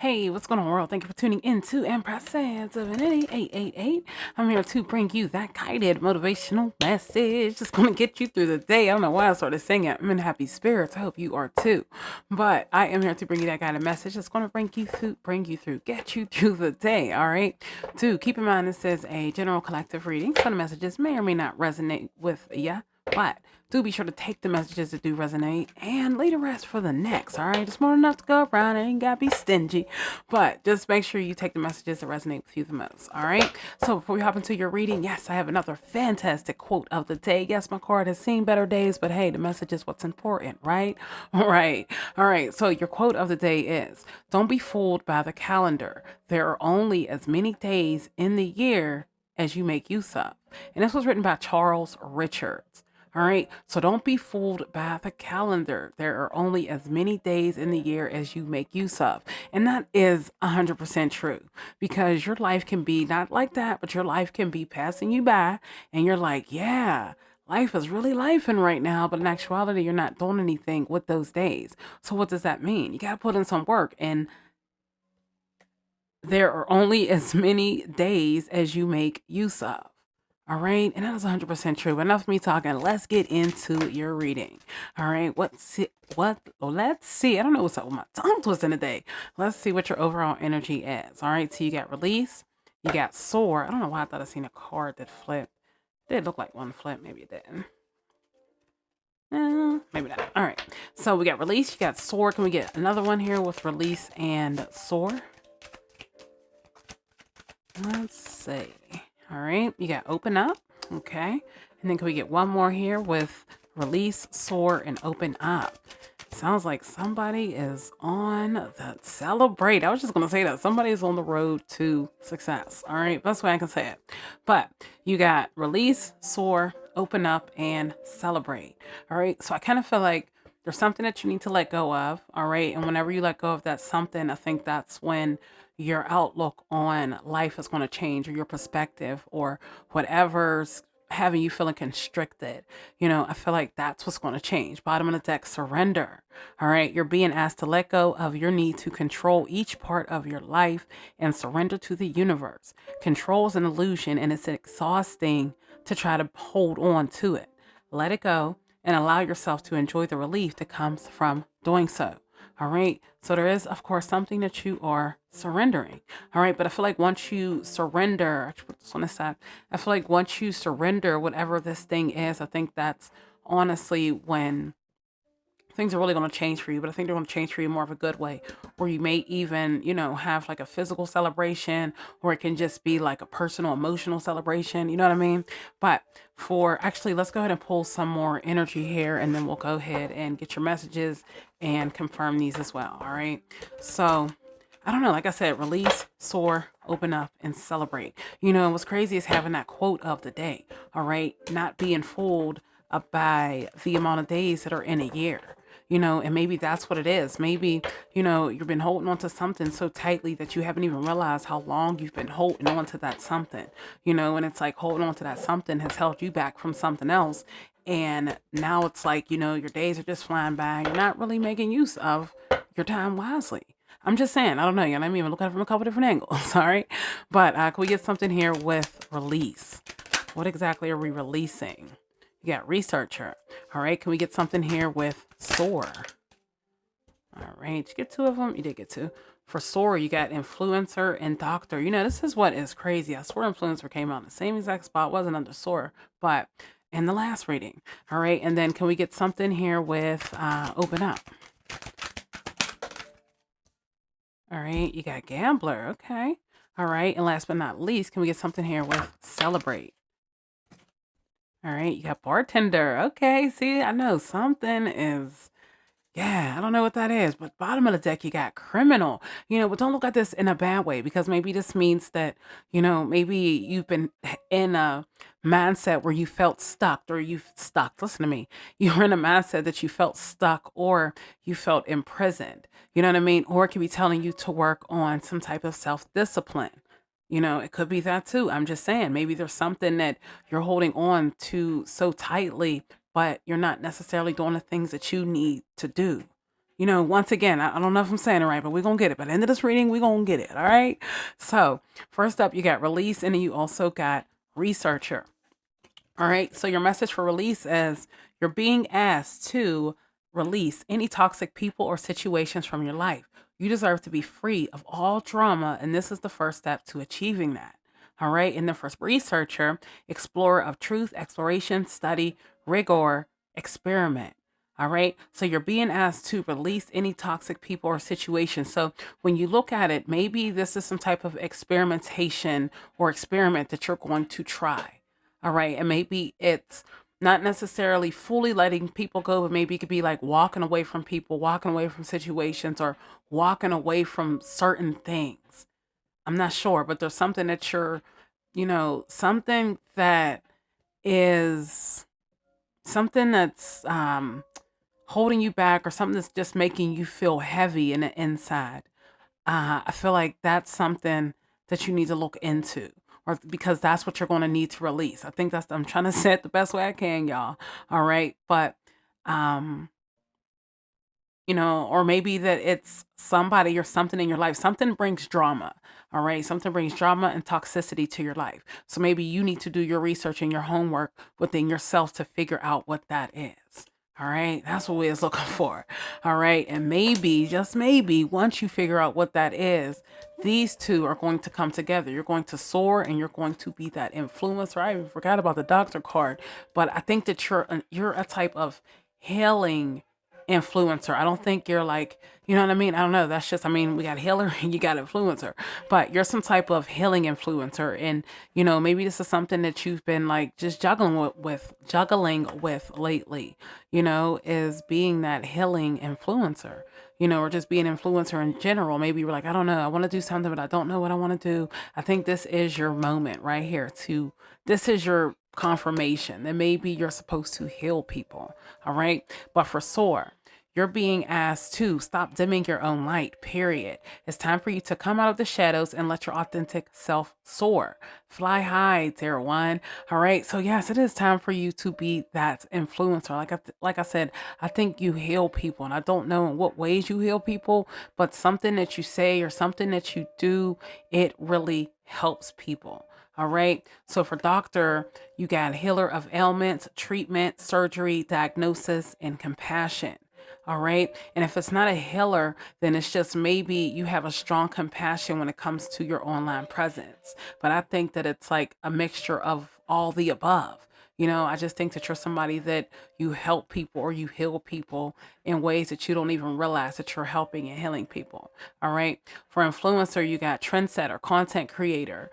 Hey, what's going on, world? Thank you for tuning in to Empress Sands of an 888. I'm here to bring you that guided motivational message. Just going to get you through the day. I don't know why I started singing. I'm in happy spirits. I hope you are too. But I am here to bring you that guided message. That's going to get you through the day. All right. Two, keep in mind this is a general collective reading. Some messages may or may not resonate with you, but do be sure to take the messages that do resonate and leave the rest for the next. All right. It's more than enough to go around. I ain't got to be stingy. But just make sure you take the messages that resonate with you the most. All right. So before we hop into your reading, yes, I have another fantastic quote of the day. Yes, my card has seen better days, but hey, the message is what's important, right? All right. All right. So your quote of the day is, don't be fooled by the calendar. There are only as many days in the year as you make use of. And this was written by Charles Richards. All right. So don't be fooled by the calendar. There are only as many days in the year as you make use of. And that is 100% true because your life can be not like that, but your life can be passing you by and you're like, yeah, life is really lifing right now. But in actuality, you're not doing anything with those days. So what does that mean? You got to put in some work, and there are only as many days as you make use of. All right. And that is 100% true. But enough of me talking. Let's get into your reading. All right. Let's see. I don't know what's up with my tongue twisting today. Let's see what your overall energy is. All right. So you got release. You got soar. I don't know why I thought I seen a card that flipped. It did look like one flip. Maybe it didn't. Maybe not. All right. So we got release. You got soar. Can we get another one here with release and soar? Let's see. All right, you got open up. Okay. And then can we get one more here with release, soar, and open up? Sounds like somebody is on the celebrate. I was just going to say that somebody is on the road to success. All right. That's the way I can say it. But you got release, soar, open up, and celebrate. All right. So I kind of feel like there's something that you need to let go of. All right. And whenever you let go of that something, I think that's when your outlook on life is going to change, or your perspective, or whatever's having you feeling constricted. I feel like that's what's going to change. Bottom of the deck, surrender. All right. You're being asked to let go of your need to control each part of your life and surrender to the universe. Control is an illusion and it's exhausting to try to hold on to it. Let it go and allow yourself to enjoy the relief that comes from doing so. All right. So there is, of course, something that you are surrendering. All right. But I feel like once you surrender, actually put this on the side, I feel like once you surrender whatever this thing is, I think that's honestly when things are really going to change for you. But I think they're going to change for you more of a good way, where you may even, have like a physical celebration, or it can just be like a personal, emotional celebration. You know what I mean? But for actually, let's go ahead and pull some more energy here, and then we'll go ahead and get your messages and confirm these as well. All right. So I don't know. Like I said, release, soar, open up, and celebrate. What's crazy is having that quote of the day. All right. Not being fooled by the amount of days that are in a year. And maybe that's what it is. Maybe, you've been holding on to something so tightly that you haven't even realized how long you've been holding on to that something, and it's like holding on to that something has held you back from something else. And now it's like, your days are just flying by. You're not really making use of your time wisely. I'm just saying, I don't know. You know what I mean? We're looking at it from a couple different angles. All right. But can we get something here with release? What exactly are we releasing? You got researcher. All right. Can we get something here with soar? All right. Did you get two of them? You did get two. For soar, you got influencer and doctor. This is what is crazy. I swear influencer came out in the same exact spot. Wasn't under soar, but in the last reading. All right. And then can we get something here with open up? All right. You got gambler. Okay. All right. And last but not least, can we get something here with celebrate? All right. You got bartender. Okay. See, I know something is, yeah, I don't know what that is, but bottom of the deck, you got criminal, but don't look at this in a bad way, because maybe this means that, maybe you've been in a mindset where you felt stuck, or you've stuck. Listen to me. You were in a mindset that you felt stuck, or you felt imprisoned. You know what I mean? Or it could be telling you to work on some type of self discipline. It could be that too. I'm just saying, maybe there's something that you're holding on to so tightly, but you're not necessarily doing the things that you need to do. once again, I don't know if I'm saying it right, but we're going to get it. By the end of this reading, we're going to get it. All right. So, first up, you got release, and then you also got researcher. All right. So, your message for release is you're being asked to release any toxic people or situations from your life. You deserve to be free of all drama, and this is the first step to achieving that. All right. And then for researcher, explorer of truth, exploration, study, rigor, experiment. All right. So you're being asked to release any toxic people or situations. So when you look at it, maybe this is some type of experimentation or experiment that you're going to try. All right. And maybe it's not necessarily fully letting people go, but maybe it could be like walking away from people, walking away from situations, or walking away from certain things. I'm not sure, but there's something that something that is something that's holding you back, or something that's just making you feel heavy in the inside. I feel like that's something that you need to look into, or because that's what you're going to need to release. I think I'm trying to say it the best way I can, y'all. All right. But, um, or maybe that it's somebody or something in your life. Something brings drama. All right. Something brings drama and toxicity to your life. So maybe you need to do your research and your homework within yourself to figure out what that is. All right. That's what we is looking for. All right. And maybe, just maybe, once you figure out what that is, these two are going to come together. You're going to soar, and you're going to be that influencer. I even forgot about the doctor card, but I think that you're a type of healing influencer. I don't think you're like, you know what I mean? I don't know. That's just, I mean, we got healer and you got influencer, but you're some type of healing influencer. And, maybe this is something that you've been like just juggling with lately, is being that healing influencer, or just being an influencer in general. Maybe you're like, I don't know, I want to do something, but I don't know what I want to do. I think this is your moment right here this is your confirmation that maybe you're supposed to heal people. All right. But for sore, you're being asked to stop dimming your own light, period. It's time for you to come out of the shadows and let your authentic self soar. Fly high, Tier 1. All right. So, yes, it is time for you to be that influencer. Like I said, I think you heal people. And I don't know in what ways you heal people, but something that you say or something that you do, it really helps people. All right. So for doctor, you got healer of ailments, treatment, surgery, diagnosis, and compassion. All right. And if it's not a healer, then it's just maybe you have a strong compassion when it comes to your online presence. But I think that it's like a mixture of all the above. I just think that you're somebody that you help people or you heal people in ways that you don't even realize that you're helping and healing people. All right. For influencer, you got trendsetter, content creator,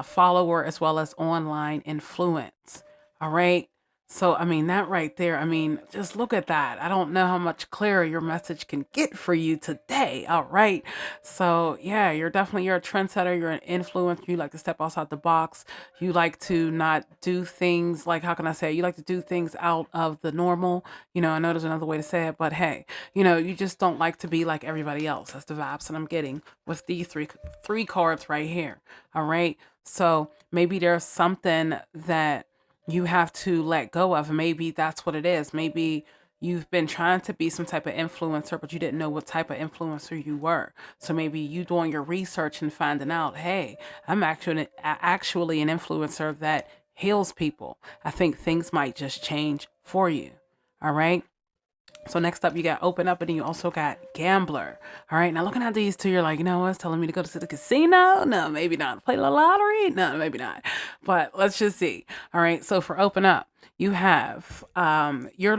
follower, as well as online influence. All right. So, I mean, that right there, I mean, just look at that. I don't know how much clearer your message can get for you today. All right. So, yeah, you're a trendsetter, you're an influencer, you like to step outside the box. You like to not do things like, how can I say, you like to do things out of the normal. I know there's another way to say it, but hey, you just don't like to be like everybody else. That's the vibes that I'm getting with these three cards right here. All right. So, maybe there's something that you have to let go of. Maybe that's what it is. Maybe you've been trying to be some type of influencer, but you didn't know what type of influencer you were. So maybe you doing your research and finding out, hey, I'm actually an influencer that heals people. I think things might just change for you. All right. So next up, you got open up, and then you also got gambler. All right. Now looking at these two, you're like, it's telling me to go to the casino. No, maybe not. Play the lottery. No, maybe not. But let's just see. All right. So for open up, you have you're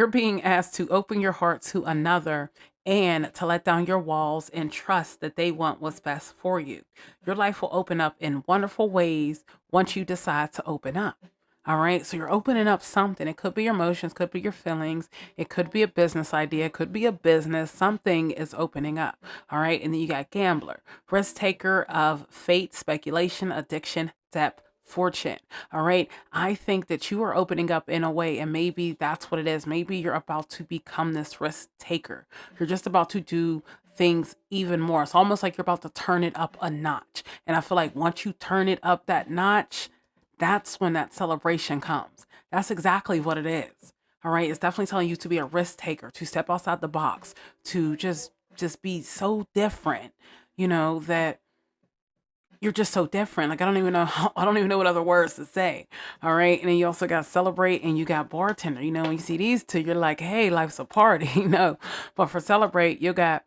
being asked to open your heart to another and to let down your walls and trust that they want what's best for you. Your life will open up in wonderful ways once you decide to open up. All right. So you're opening up something. It could be your emotions, could be your feelings. It could be a business idea. It could be a business. Something is opening up. All right. And then you got gambler, risk taker of fate, speculation, addiction, depth, fortune. All right. I think that you are opening up in a way, and maybe that's what it is. Maybe you're about to become this risk taker. You're just about to do things even more. It's almost like you're about to turn it up a notch. And I feel like once you turn it up that notch, that's when that celebration comes. That's exactly what it is. All right. It's definitely telling you to be a risk taker, to step outside the box, to just be so different, that you're just so different. Like, I don't even know I don't even know what other words to say. All right. And then you also got celebrate and you got bartender. When you see these two, you're like, hey, life's a party. No. But for celebrate, you got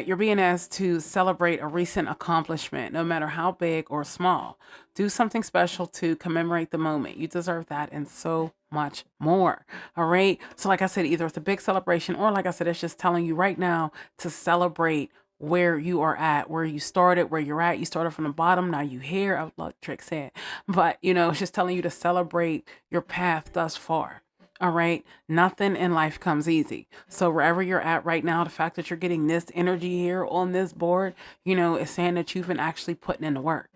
you're being asked to celebrate a recent accomplishment, no matter how big or small. Do something special to commemorate the moment. You deserve that and so much more. All right. So, like I said, either it's a big celebration or, like I said, it's just telling you right now to celebrate where you are at, where you started, where you're at. You started from the bottom, now you here. I love Trick said, but it's just telling you to celebrate your path thus far. All right. Nothing in life comes easy. So wherever you're at right now, the fact that you're getting this energy here on this board, is saying that you've been actually putting in the work.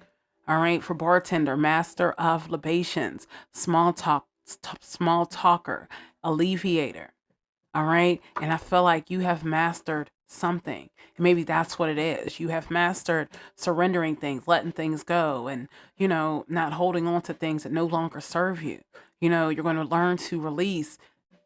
All right. For bartender, master of libations, small talker, alleviator. All right. And I feel like you have mastered something. And maybe that's what it is. You have mastered surrendering things, letting things go, and, not holding on to things that no longer serve you. You're going to learn to release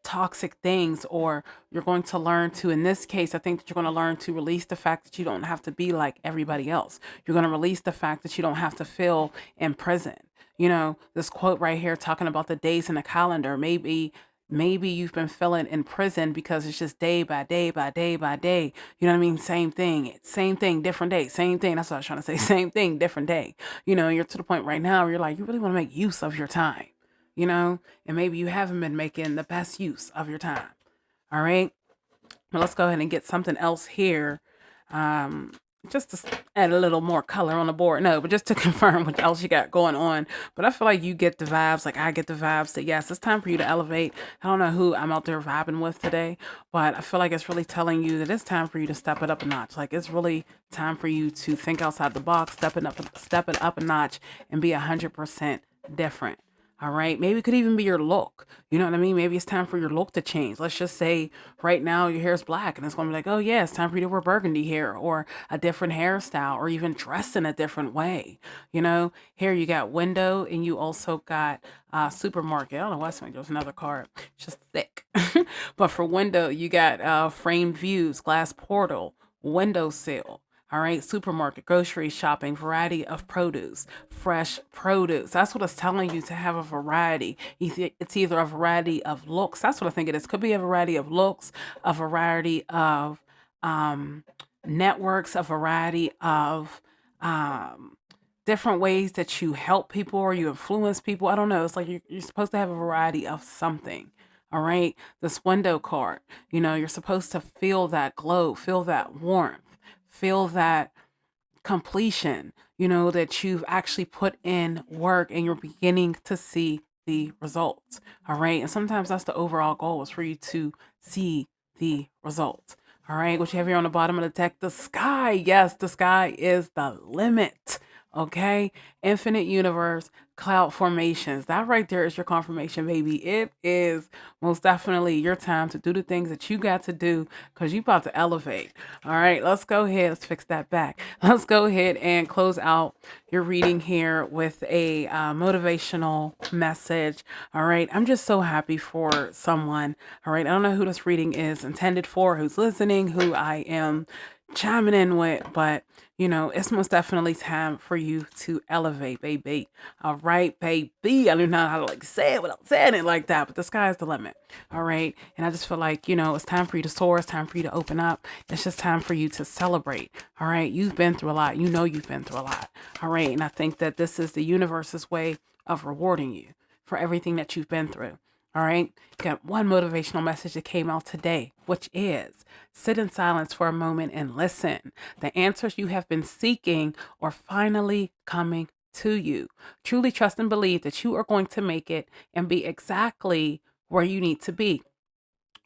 toxic things, or you're going to learn to, in this case, I think that you're going to learn to release the fact that you don't have to be like everybody else. You're going to release the fact that you don't have to feel in prison. This quote right here talking about the days in the calendar, maybe you've been feeling in prison because it's just day by day by day by day. You know what I mean? Same thing, different day, same thing. That's what I was trying to say. Same thing, different day. You're to the point right now where you're like, you really want to make use of your time, and maybe you haven't been making the best use of your time. All right. Well, let's go ahead and get something else here. Um, just to add a little more color on the board. No, but just to confirm what else you got going on. But I feel like you get the vibes, like I get the vibes that yes, it's time for you to elevate. I don't know who I'm out there vibing with today, but I feel like it's really telling you that it's time for you to step it up a notch. Like it's really time for you to think outside the box, step it up a notch, and be 100% different. All right. Maybe it could even be your look. You know what I mean? Maybe it's time for your look to change. Let's just say right now your hair is black and it's going to be like, oh, yeah, it's time for you to wear burgundy hair or a different hairstyle or even dress in a different way. Here you got window and you also got supermarket. I don't know why there's another card. It's just thick. But for window, you got framed views, glass portal, windowsill. All right, supermarket, grocery shopping, variety of produce, fresh produce. That's what it's telling you to have a variety. It's either a variety of looks. That's what I think it is. Could be a variety of looks, a variety of um, networks, a variety of um, different ways that you help people or you influence people. I don't know. It's like you're supposed to have a variety of something. All right. This window card, you're supposed to feel that glow, feel that warmth, feel that completion, that you've actually put in work and you're beginning to see the results. All right. And sometimes that's the overall goal is for you to see the results. All right. What you have here on the bottom of the deck, the sky. Yes, the sky is the limit. Okay. Infinite universe, cloud formations. That right there is your confirmation, baby. It is most definitely your time to do the things that you got to do because you about to elevate. All right, let's go ahead. Let's fix that back. Let's go ahead and close out your reading here with a motivational message. All right, I'm just so happy for someone. All right, I don't know who this reading is intended for, who's listening, who I am chiming in with, but it's most definitely time for you to elevate, baby. All right, baby. I don't know how to say it without saying it like that, but the sky is the limit. All right. And I just feel like, it's time for you to soar. It's time for you to open up. It's just time for you to celebrate. All right. You've been through a lot. You've been through a lot. All right. And I think that this is the universe's way of rewarding you for everything that you've been through. All right. Got one motivational message that came out today, which is sit in silence for a moment and listen. The answers you have been seeking are finally coming to you. Truly trust and believe that you are going to make it and be exactly where you need to be.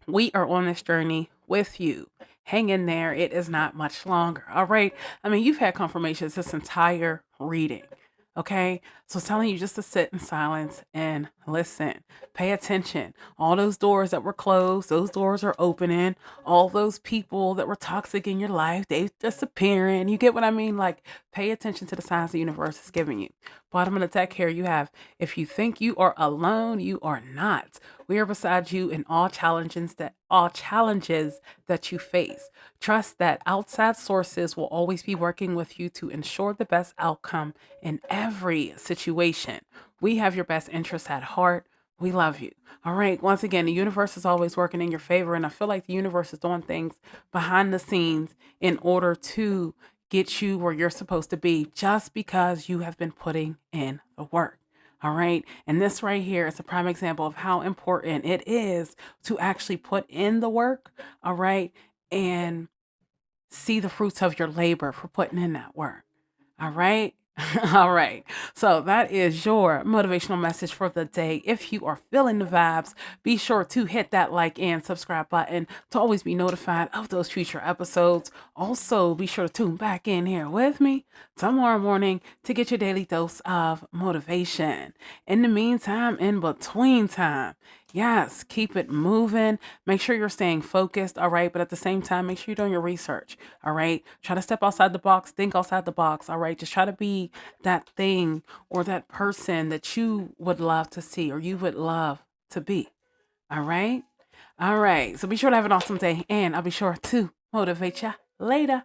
We are on this journey with you. Hang in there. It is not much longer. All right. I mean, you've had confirmations this entire reading. Okay. So it's telling you just to sit in silence and Listen, pay attention. All those doors that were closed, those doors are opening. All those people that were toxic in your life, they disappearing. You get what I mean? Like, pay attention to the signs the universe is giving you. Bottom of the deck here, you have, if you think you are alone, you are not. We are beside you in all challenges that you face. Trust that outside sources will always be working with you to ensure the best outcome in every situation. We have your best interests at heart. We love you. All right. Once again, the universe is always working in your favor. And I feel like the universe is doing things behind the scenes in order to get you where you're supposed to be just because you have been putting in the work. All right. And this right here is a prime example of how important it is to actually put in the work. All right. And see the fruits of your labor for putting in that work. All right. All right. So that is your motivational message for the day. If you are feeling the vibes, be sure to hit that like and subscribe button to always be notified of those future episodes. Also, be sure to tune back in here with me tomorrow morning to get your daily dose of motivation. In the meantime, in between time, yes, keep it moving. Make sure you're staying focused, all right? But at the same time, make sure you're doing your research, all right? Try to step outside the box, think outside the box, all right? Just try to be that thing or that person that you would love to see or you would love to be, all right? All right. So be sure to have an awesome day, and I'll be sure to motivate you later.